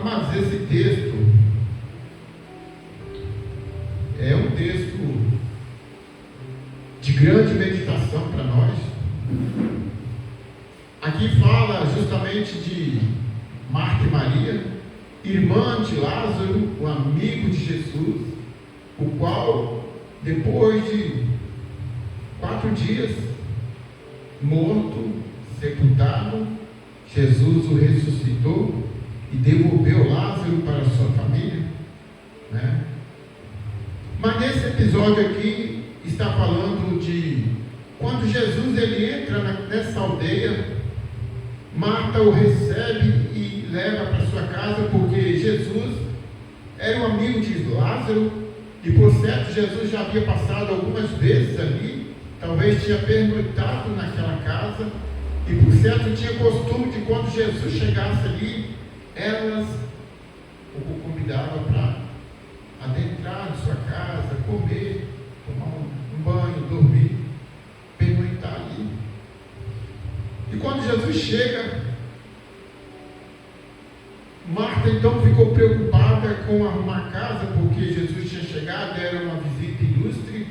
Amados, esse texto é um texto de grande meditação para nós. Aqui fala justamente de Marta e Maria, irmã de Lázaro, um amigo de Jesus, o qual, depois de 4 dias morto, sepultado, Jesus o ressuscitou e devolveu Lázaro para a sua família, né? Mas nesse episódio aqui está falando de quando Jesus ele entra nessa aldeia. Marta o recebe e leva para sua casa, porque Jesus era um amigo de Lázaro e por certo Jesus já havia passado algumas vezes ali, talvez tinha pernoitado naquela casa, e por certo tinha costume de quando Jesus chegasse ali, elas o convidavam para adentrar em sua casa, comer, tomar um banho, dormir, pernoitar ali. E quando Jesus chega, Marta então ficou preocupada com arrumar a casa, porque Jesus tinha chegado, era uma visita ilustre,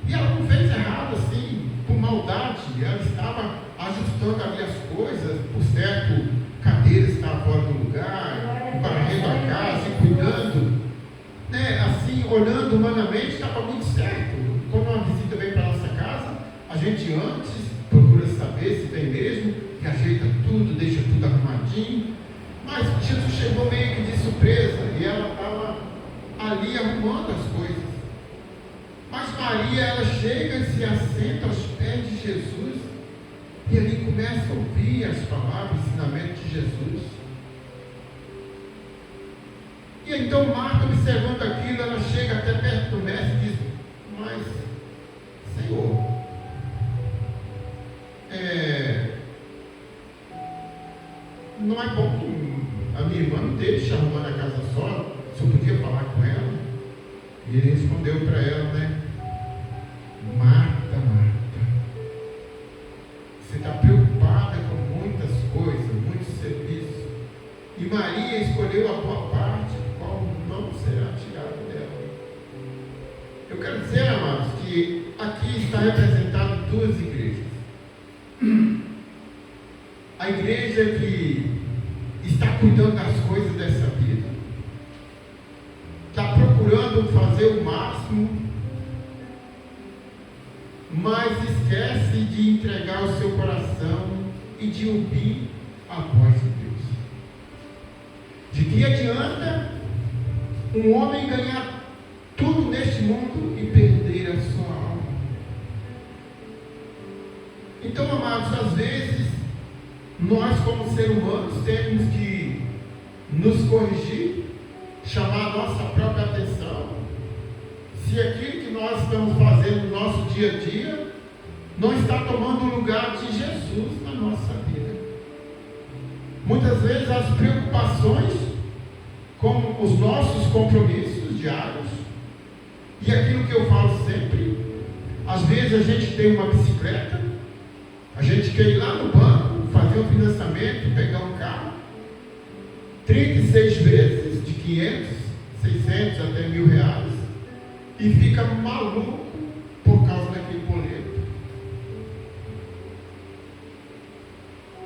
e ela não fez errado assim, por maldade, ela estava ajustando ali as coisas, por certo, cadeira estava fora do lugar, varrendo a casa, cuidando, né? Assim, olhando humanamente, estava muito certo. Quando uma visita vem para a nossa casa, a gente antes procura saber se tem mesmo, e ajeita tudo, deixa tudo arrumadinho. Mas Jesus chegou meio que de surpresa e ela estava ali arrumando as coisas. Mas Maria, ela chega e se assenta aos pés de Jesus e ali começa a ouvir as palavras, o ensinamento de Jesus. E então Marta, observando aquilo, ela chega até perto do mestre e diz: mas, Senhor, não é bom que a minha irmã me deixe arrumando a casa só, se eu podia falar com ela. E ele respondeu para ela, né? Marta, Marta, você está preocupada com muitas coisas, muito serviço, e Maria escolheu a boa parte, qual não será tirada dela. Eu quero dizer, amados, que aqui está representado 2 igrejas. A igreja que está cuidando das coisas dessa vida, está procurando fazer o máximo, mas esquece de entregar o seu coração e de ouvir a voz de Deus. De que adianta um homem ganhar tudo neste mundo e perder a sua alma? Então, amados, às vezes nós, como seres humanos, temos que nos corrigir, chamar a nossa própria atenção, se aquilo que nós estamos fazendo no nosso dia a dia não está tomando o lugar de Jesus na nossa vida. Muitas vezes as preocupações com os nossos compromissos diários, e aquilo que eu falo sempre, às vezes a gente tem uma bicicleta, a gente quer ir lá no banco, fazer um financiamento, pegar um carro, 36 vezes, de 500, 600 até R$1.000, e fica maluco por causa daquele boleto.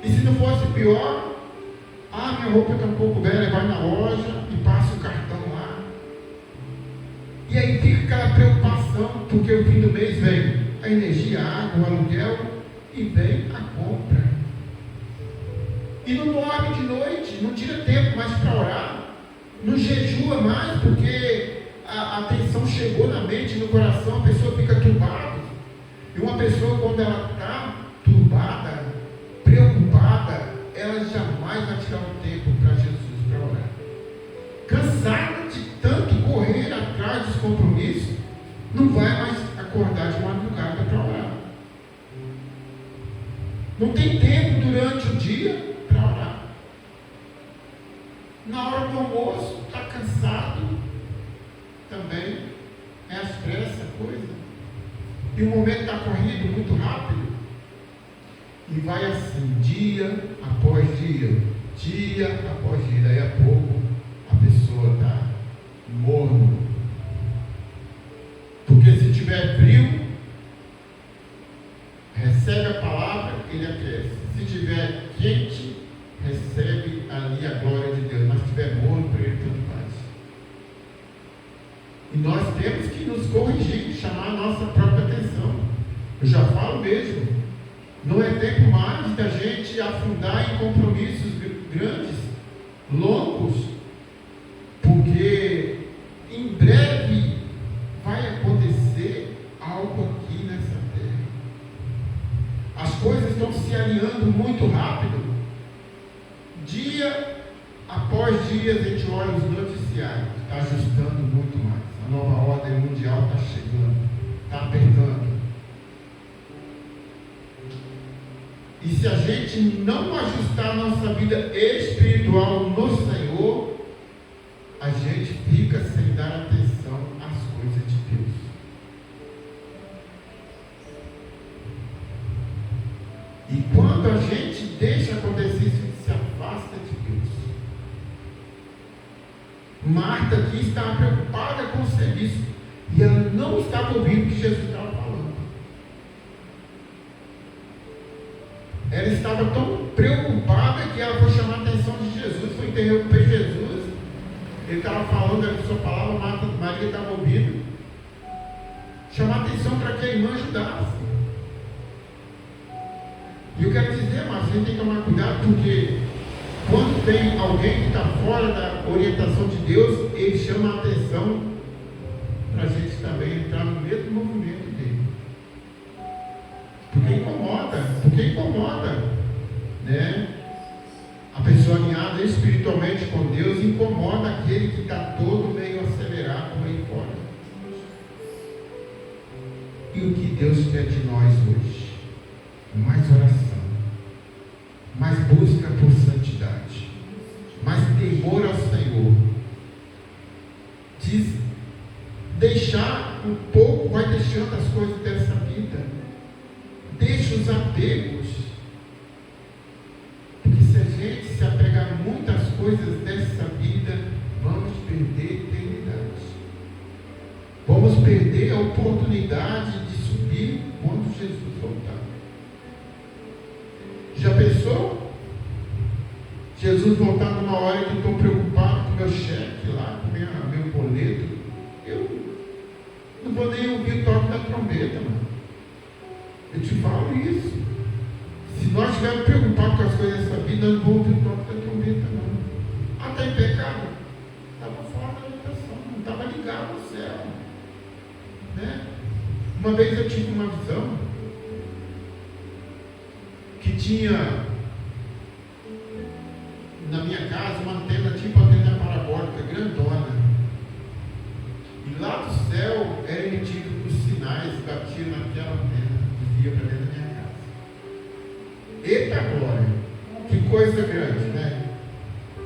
E se não fosse pior, minha roupa está um pouco velha, vai na loja e passa o cartão lá. E aí fica aquela preocupação, porque o fim do mês vem a energia, a água, o aluguel, e vem a compra. E não dorme de noite, não tira tempo mais para orar, não jejua mais, porque a atenção chegou na mente, no coração, a pessoa fica turbada. E uma pessoa, quando ela está turbada, preocupada, ela jamais vai tirar um tempo para Jesus, para orar. Cansada de tanto correr atrás dos compromissos, não vai mais acordar de madrugada para orar. Não tem tempo durante o dia para orar. Na hora do almoço, está cansado, também é às pressas a coisa. E o momento está correndo muito rápido. E vai assim, dia após dia, dia após dia. Daí a pouco, E nós temos que nos corrigir, chamar a nossa própria atenção. Eu já falo mesmo, não é tempo mais da gente afundar em compromissos grandes, longos, porque em breve vai acontecer algo aqui nessa terra. As coisas estão se alinhando muito rápido. Dia após dia a gente olha os noticiários, está ajustando muito mais. A nova ordem mundial está chegando, está apertando. E se a gente não ajustar a nossa vida espiritual no Senhor, a gente fica sem dar atenção às coisas de Deus. E quando a gente deixa acontecer isso, se afasta de Deus. Marta aqui estava preocupada com o serviço e ela não estava ouvindo o que Jesus estava falando. Ela estava tão preocupada que ela foi chamar a atenção de Jesus, foi interromper Jesus. Ele estava falando a sua palavra, Maria estava ouvindo. Chamar a atenção para que a irmã ajudasse. E eu quero dizer, mas a gente tem que tomar cuidado, porque quando tem alguém que está fora da orientação de Deus, ele chama a atenção para a gente também entrar no mesmo movimento dele. Porque incomoda, né? A pessoa alinhada espiritualmente com Deus incomoda aquele que está todo meio acelerado, meio fora. E o que Deus quer de nós hoje? Mais oração, mais busca por santidade, mais temor ao Senhor. Diz, deixar um pouco, vai deixando as coisas dessa vida. Deixa os apegos. Porque se a gente se apegar a muitas coisas dessa vida, vamos perder a eternidade. Vamos perder a oportunidade de subir quando Jesus voltar. Já pensou? Jesus voltar numa hora que eu estou preocupado com meu cheque lá, com meu boleto. Eu não vou nem ouvir o toque da trombeta, mano. Eu te falo isso. Se nós estivermos preocupados com as coisas dessa vida, nós não vamos ouvir o toque da trombeta, não. Até em pecado. Estava fora da orientação, não estava ligado ao céu. Né? Uma vez eu tive uma visão que tinha na minha casa uma antena, tipo antena parabólica, grandona. E lá do céu era emitido os sinais que batiam naquela antena e via para dentro da minha casa. Eita glória! Que coisa grande, né?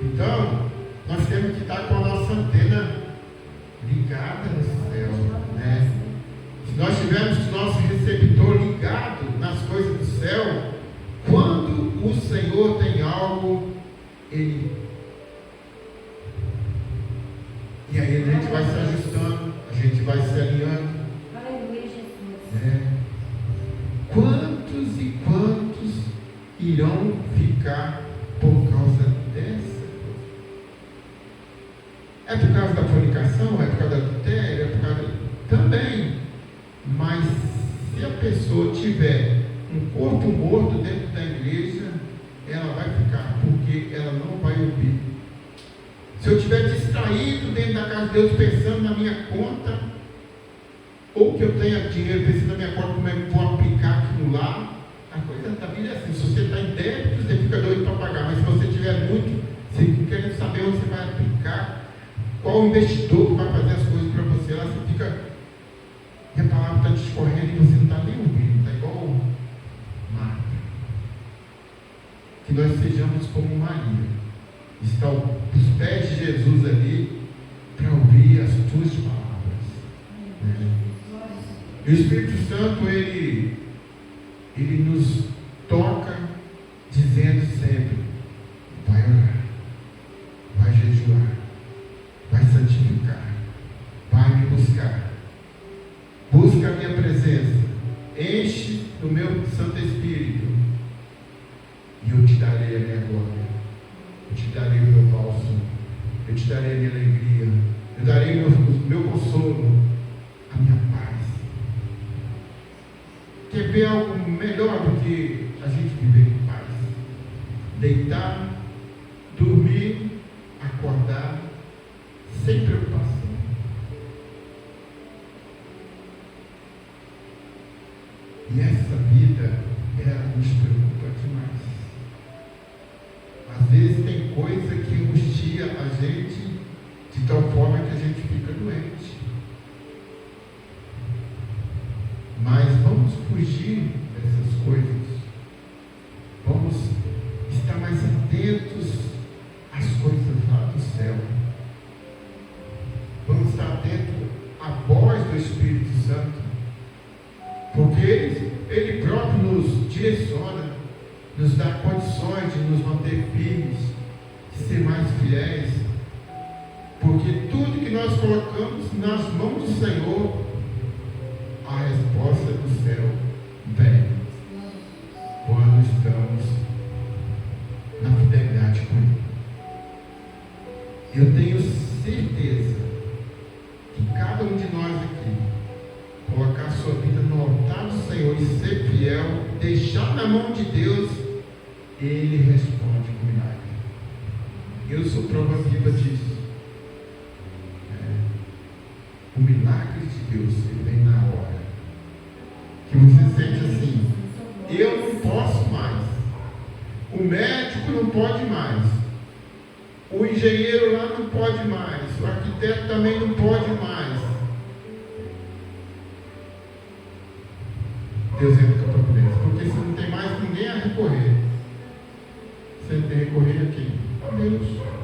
Então, nós temos que estar com a nossa antena ligada no céu, né? Se nós tivermos o nosso receptor ligado nas coisas do céu, quando o Senhor tem algo, Ele. E aí a gente vai se ajustando, a gente vai se alinhando. Aleluia, Jesus. Né? Quantos e quantos irão ficar por causa dessa coisa? É por causa da fornicação? É por causa da adultério? É por causa também. Mas se a pessoa tiver um corpo morto dentro da igreja, ela vai ficar, porque ela não vai ouvir. Se eu estiver distraído dentro da casa de Deus, pensando na minha conta, ou que eu tenha dinheiro pensando na minha conta, como é que vou aplicar aquilo lá, a coisa da vida é assim. Se você está em débito, você fica doido para pagar, mas se você tiver muito, você quer saber onde você vai aplicar, qual o investidor que vai fazer as coisas para você, lá você fica, e a palavra está discorrendo e você não está nem ouvindo, está igual Marta. Que nós sejamos como Maria, está aos pés de Jesus ali, para ouvir as tuas palavras. Né? E o Espírito Santo, ele nos toca, dizendo sempre: vai orar, vai jejuar, vai santificar, vai me buscar, busca a minha presença, enche do meu Santo Espírito, e eu te darei a minha glória, eu te darei o meu bálsamo, eu te darei a minha alegria, Eu darei o meu consolo, a minha paz. Quer ver algo melhor do que a gente viver em paz? Deitar, dormir, acordar, sem preocupação. E essa vida, ela nos preocupa demais. Às vezes tem coisa que angustia a gente de tal forma que a gente fica doente. Mas vamos fugir dessas coisas. Vamos estar mais atentos às coisas lá do céu. Vamos estar atentos à voz do Espírito Santo. Porque Ele próprio nos direciona, nos dá condições de nos manter firmes, de ser mais fiéis. Porque tudo que nós colocamos nas mãos do Senhor, a resposta do céu vem quando estamos na fidelidade com Ele. Eu tenho certeza que cada um de nós aqui colocar sua vida no altar do Senhor e ser fiel, deixar na mão de Deus, Ele responde com milagre. Eu sou prova viva disso. O milagre de Deus, ele vem na hora que você sente assim: eu não posso mais, o médico não pode mais, o engenheiro lá não pode mais, o arquiteto também não pode mais. Deus entra com a providência, porque você não tem mais ninguém a recorrer. Você tem que recorrer a quem? A Deus.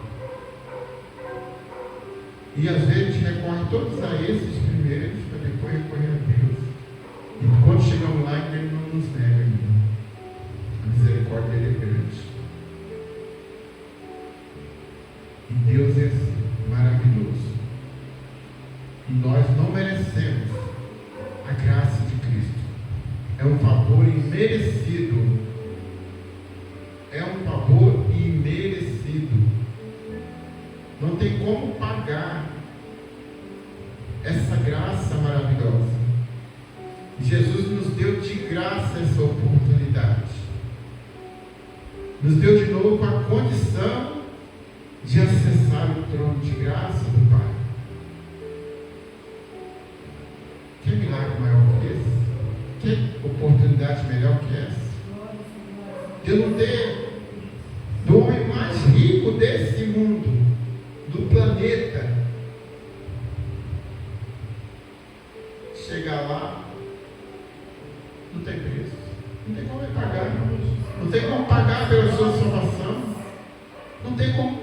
E às vezes a gente recorre todos a esses primeiros, para depois recorrer a Deus. E quando chegamos lá, Ele não nos nega ainda. A misericórdia dele é grande. E Deus é assim, maravilhoso. E nós não merecemos a graça de Cristo. É um favor imerecido. É um favor imerecido. Não tem como pagar essa graça maravilhosa. Jesus nos deu de graça essa oportunidade. Nos deu de novo a condição de acessar o trono de graça do Pai. Que milagre maior que esse? Que oportunidade melhor que essa? De eu não ter do homem mais rico desse mundo, do planeta, chegar lá, não tem preço, não tem como pagar, não tem como pagar pela sua salvação, não tem como